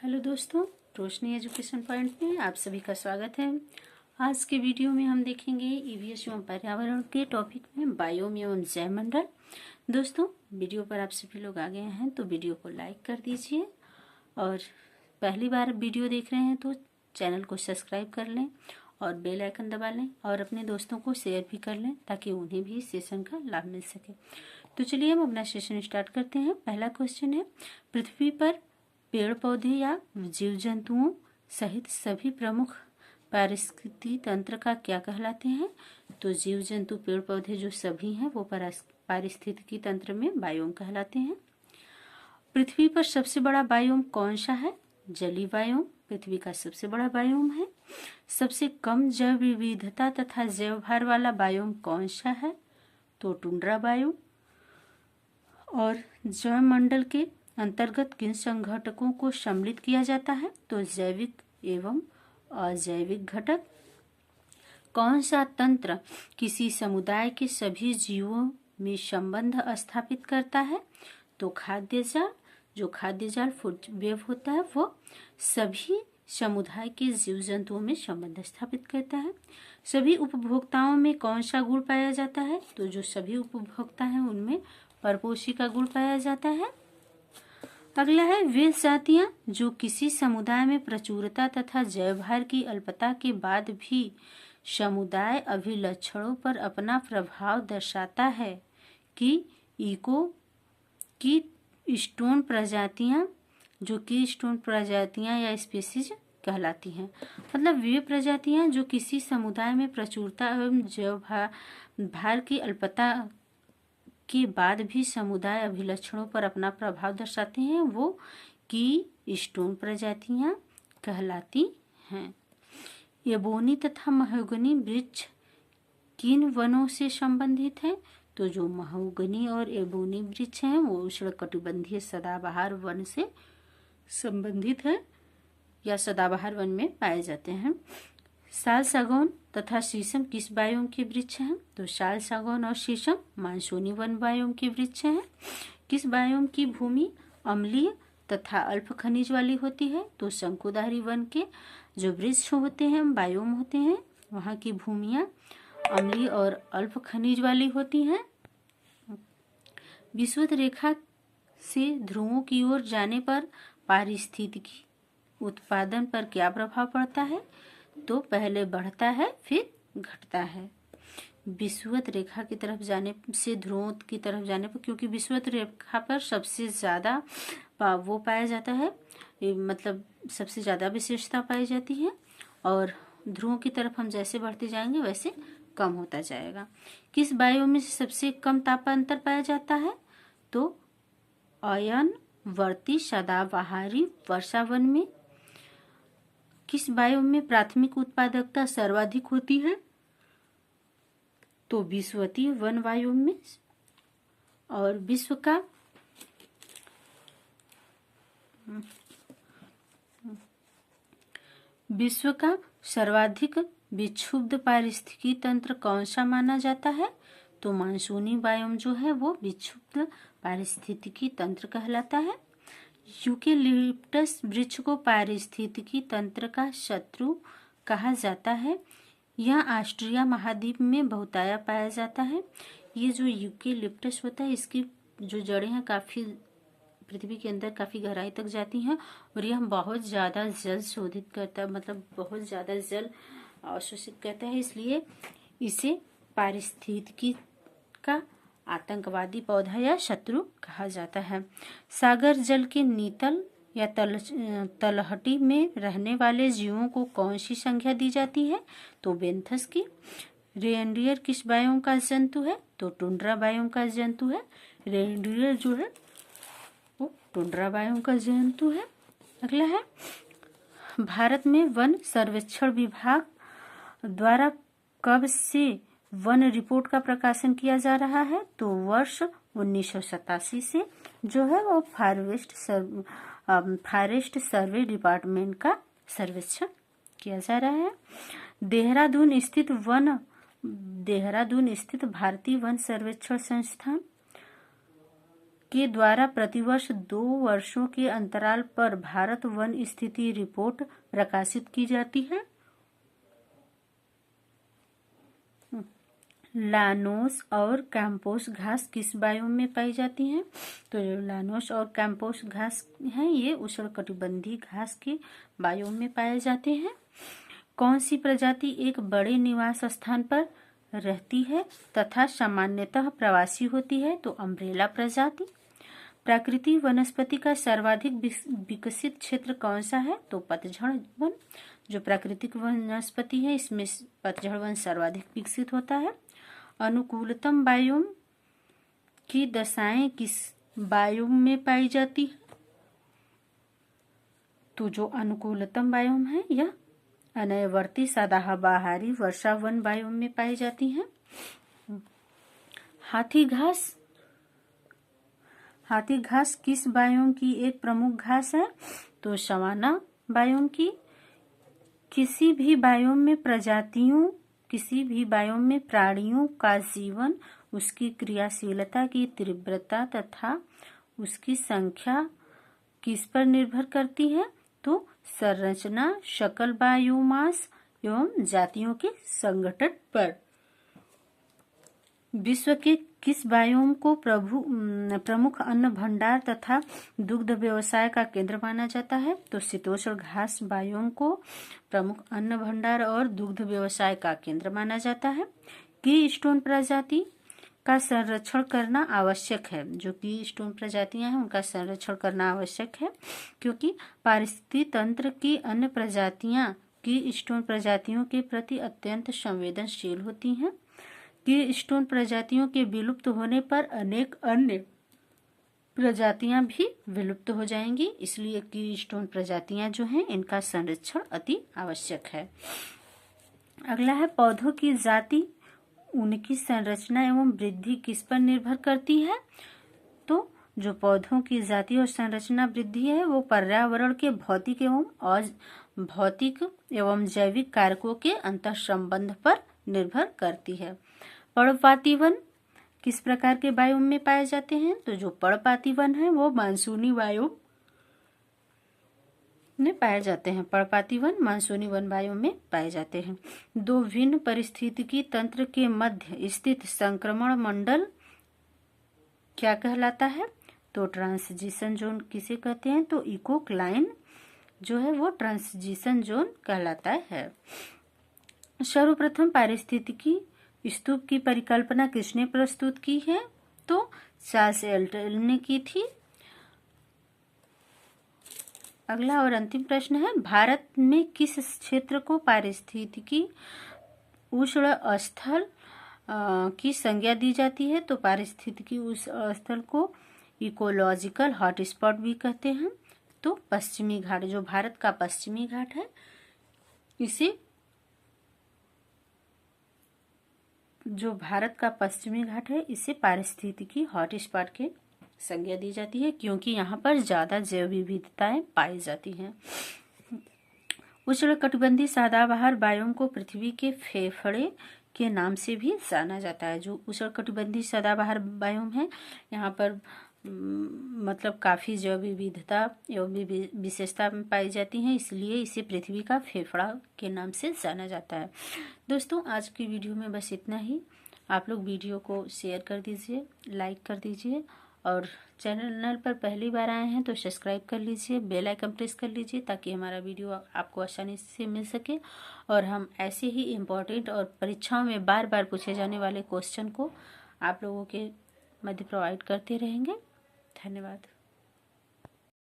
Hello दोस्तों, रोशनी education point में आप सभी का स्वागत है। आज के वीडियो में हम देखेंगे ईवीएस एवं पर्यावरण के टॉपिक में बायोम एवं जैवमंडल। दोस्तों, वीडियो पर आप सभी लोग आ गए हैं तो वीडियो को लाइक कर दीजिए और पहली बार वीडियो देख रहे हैं तो चैनल को सब्सक्राइब कर लें और बेल आइकन दबा लें और अपने दोस्तों को शेयर भी कर लें ताकि उन्हें भी इस सेशन का लाभ मिल सके। तो चलिए हम अपना सेशन स्टार्ट करते हैं। पहला क्वेश्चन है, पृथ्वी पर पेड़ पौधे या जीव जंतुओं सहित सभी प्रमुख पारिस्थितिकी तंत्र का क्या कहलाते हैं? तो जीव जंतु पेड़ पौधे जो सभी हैं वो पारिस्थितिकी तंत्र में बायोम कहलाते हैं। पृथ्वी पर सबसे बड़ा बायोम कौन सा है? जलीय बायोम पृथ्वी का सबसे बड़ा बायोम है। सबसे कम जैव विविधता तथा जैव भार वाला बायोम कौन सा है? तो टुंड्रा बायोम। और जैव मंडल के अंतर्गत किन संघटकों को सम्मिलित किया जाता है? तो जैविक एवं अजैविक घटक। कौन सा तंत्र किसी समुदाय के सभी जीवों में संबंध स्थापित करता है? तो खाद्य जाल। जो खाद्य जाल फूड वेब होता है वो सभी समुदाय के जीव जंतुओं में संबंध स्थापित करता है। सभी उपभोक्ताओं में कौन सा गुण पाया जाता है? तो जो सभी उपभोक्ता हैं उनमें परपोषी का गुण पाया जाता है। अगला है, वे जातियां जो किसी समुदाय में प्रचुरता तथा जैवभार की अल्पता के बाद भी समुदाय अभिलक्षणों पर अपना प्रभाव दर्शाता है कि की स्टोन प्रजातियां, जो की स्टोन प्रजातियां या स्पीसीज कहलाती हैं। मतलब वे प्रजातियां जो किसी समुदाय में प्रचुरता एवं जैवभार की अल्पता के बाद भी समुदाय अभिलक्षणों पर अपना प्रभाव दर्शाते हैं वो की स्टोन प्रजातियां कहलाती हैं। एबोनी तथा महोगनी वृक्ष किन वनों से संबंधित हैं? तो जो महोगनी और एबोनी वृक्ष हैं वो उष्णकटिबंधीय सदाबहार वन से संबंधित है या सदाबहार वन में पाए जाते हैं। साल, सागौन तथा शीशम किस बायोम के वृक्ष हैं? तो साल, सागौन और शीशम मानसूनी वन बायोम के वृक्ष हैं। किस बायोम की भूमि अम्लीय तथा अल्प खनिज वाली होती है? तो शंकुधारी वन के जो वृक्ष होते हैं, बायोम होते हैं, वहाँ की भूमियाँ अम्लीय और अल्प खनिज वाली होती हैं। विषुवत रेखा से ध्रुवों की ओर जाने पर पारिस्थितिकी उत्पादन पर क्या प्रभाव पड़ता है? तो पहले बढ़ता है फिर घटता है। विषुवत रेखा की तरफ जाने से ध्रुवों की तरफ जाने पर, क्योंकि विषुवत रेखा पर सबसे ज्यादा वो पाया जाता है, मतलब सबसे ज्यादा विशेषता पाई जाती है और ध्रुवों की तरफ हम जैसे बढ़ते जाएंगे वैसे कम होता जाएगा। किस बायोम में सबसे कम तापांतर पाया जाता है? तो अयनवर्ती सदाबहारी वर्षावन में। किस बायोम में प्राथमिक उत्पादकता सर्वाधिक होती है? तो विषुवतीय वन बायोम में। और विश्व का सर्वाधिक विक्षुब्ध पारिस्थितिकी तंत्र कौन सा माना जाता है? तो मानसूनी बायोम जो है वो विक्षुब्ध पारिस्थितिकी तंत्र कहलाता है। यूकेलिप्टस वृक्ष को पारिस्थितिकी तंत्र का शत्रु कहा जाता है। यह ऑस्ट्रिया महाद्वीप में बहुतायत पाया जाता है। ये जो यूकेलिप्टस होता है इसकी जो जड़ें हैं काफी पृथ्वी के अंदर काफी गहराई तक जाती हैं और यह बहुत ज्यादा जल शोधित करता है, मतलब बहुत ज्यादा जल अवशोषित करता है, इसलिए इसे पारिस्थितिकी का आतंकवादी पौधा या शत्रु कहा जाता है। सागर जल के नीतल या तलहटी में रहने वाले जीवों को कौन सी संज्ञा दी जाती है? तो बेंथस की। रेनडियर किस बायोम का जंतु है? तो टुंड्रा बायोम का जंतु है। रेनडियर जो है वो टुंड्रा बायोम का जंतु है। अगला है, भारत में वन सर्वेक्षण विभाग द्वारा कब से वन रिपोर्ट का प्रकाशन किया जा रहा है? तो वर्ष 1987 से जो है वो फॉरेस्ट सर्वे डिपार्टमेंट का सर्वेक्षण किया जा रहा है। देहरादून स्थित भारतीय वन सर्वेक्षण संस्थान के द्वारा प्रतिवर्ष 2 वर्षों के अंतराल पर भारत वन स्थिति रिपोर्ट प्रकाशित की जाती है। लानोस और कैंपोस घास किस बायोम में पाई जाती हैं? तो जो लानोस और कैंपोस घास हैं ये उष्णकटिबंधीय घास के बायोम में पाए जाते हैं। कौन सी प्रजाति एक बड़े निवास स्थान पर रहती है तथा सामान्यतः प्रवासी होती है? तो अम्ब्रेला प्रजाति। प्राकृतिक वनस्पति का सर्वाधिक विकसित क्षेत्र कौन सा है? तो पतझड़ वन। जो प्राकृतिक वनस्पति है इसमें पतझड़ वन सर्वाधिक विकसित होता है। अनुकूलतम बायोम की दशाएं किस बायोम में पाई जाती है? तो जो अनुकूलतम बायोम है यह अनयवर्ती सदाबहारी वर्षा वन बायोम में पाई जाती हैं। हाथी घास किस बायोम की एक प्रमुख घास है? तो सवाना बायोम की। किसी भी बायोम में प्राणियों का जीवन उसकी क्रियाशीलता की तीव्रता तथा उसकी संख्या किस पर निर्भर करती है? तो संरचना, शकल, बायोमास एवं जातियों के संगठन पर। विश्व के किस बायोम को प्रमुख अन्न भंडार तथा दुग्ध व्यवसाय का केंद्र माना जाता है? तो शीतोष्ण घास बायोम को प्रमुख अन्न भंडार और दुग्ध व्यवसाय का केंद्र माना जाता है। की स्टोन प्रजाति का संरक्षण करना आवश्यक है। जो की स्टोन प्रजातियां हैं उनका संरक्षण करना आवश्यक है क्योंकि पारिस्थितिकी तंत्र की अन्य प्रजातियां की स्टोन प्रजातियों के प्रति अत्यंत संवेदनशील होती हैं। की स्टोन प्रजातियों के विलुप्त होने पर अनेक अन्य प्रजातियां भी विलुप्त हो जाएंगी, इसलिए की स्टोन प्रजातियां जो हैं इनका संरक्षण अति आवश्यक है। अगला है पौधों की जाति, उनकी संरचना एवं वृद्धि किस पर निर्भर करती है? तो जो पौधों की जाति और संरचना वृद्धि है वो पर्यावरण के भौतिक एवं जैविक कारकों के अंतर संबंध पर निर्भर करती है। पर्णपाती वन किस प्रकार के बायोम में पाए जाते हैं? तो जो पर्णपाती वन है वो मानसूनी बायोम में पाए जाते हैं। पर्णपाती वन मानसूनी वन बायोम में पाए जाते हैं। दो भिन्न पारिस्थितिकी तंत्र के मध्य स्थित संक्रमण मंडल क्या कहलाता है? तो ट्रांजिशन जोन किसे कहते हैं? तो इकोक्लाइन जो है वो ट्रांजिशन जोन कहलाता है। सर्वप्रथम पारिस्थितिकी स्तूप की परिकल्पना किसने प्रस्तुत की है? तो चार्ल्स एल्टन ने की थी। अगला और अंतिम प्रश्न है भारत में किस क्षेत्र को पारिस्थितिकी उष्ण स्थल की संज्ञा दी जाती है? तो पारिस्थितिकी उष्ण स्थल को इकोलॉजिकल हॉटस्पॉट भी कहते हैं। तो पश्चिमी घाट, जो भारत का पश्चिमी घाट है इसे पारिस्थितिकी हॉटस्पॉट के संज्ञा दी जाती है क्योंकि यहाँ पर ज्यादा जैव विविधताएं पाई जाती हैं। उष्णकटिबंधीय सदाबहार बायोम को पृथ्वी के फेफड़े के नाम से भी जाना जाता है। जो उष्णकटिबंधीय सदाबहार बायोम है यहाँ पर मतलब काफी जैव विविधता एवं विशेषता पाई जाती हैं, इसलिए इसे पृथ्वी का फेफड़ा के नाम से जाना जाता है। दोस्तों आज की वीडियो में बस इतना ही। आप लोग वीडियो को शेयर कर दीजिए, लाइक कर दीजिए और चैनल पर पहली बार आए हैं तो सब्सक्राइब कर लीजिए, बेल आइकन प्रेस कर लीजिए ताकि हमारा वीडियो आपको आसानी से मिल सके और हम ऐसे ही इम्पोर्टेंट और परीक्षाओं में बार बार पूछे जाने वाले क्वेश्चन को आप लोगों के मध्य प्रोवाइड करते रहेंगे। धन्यवाद।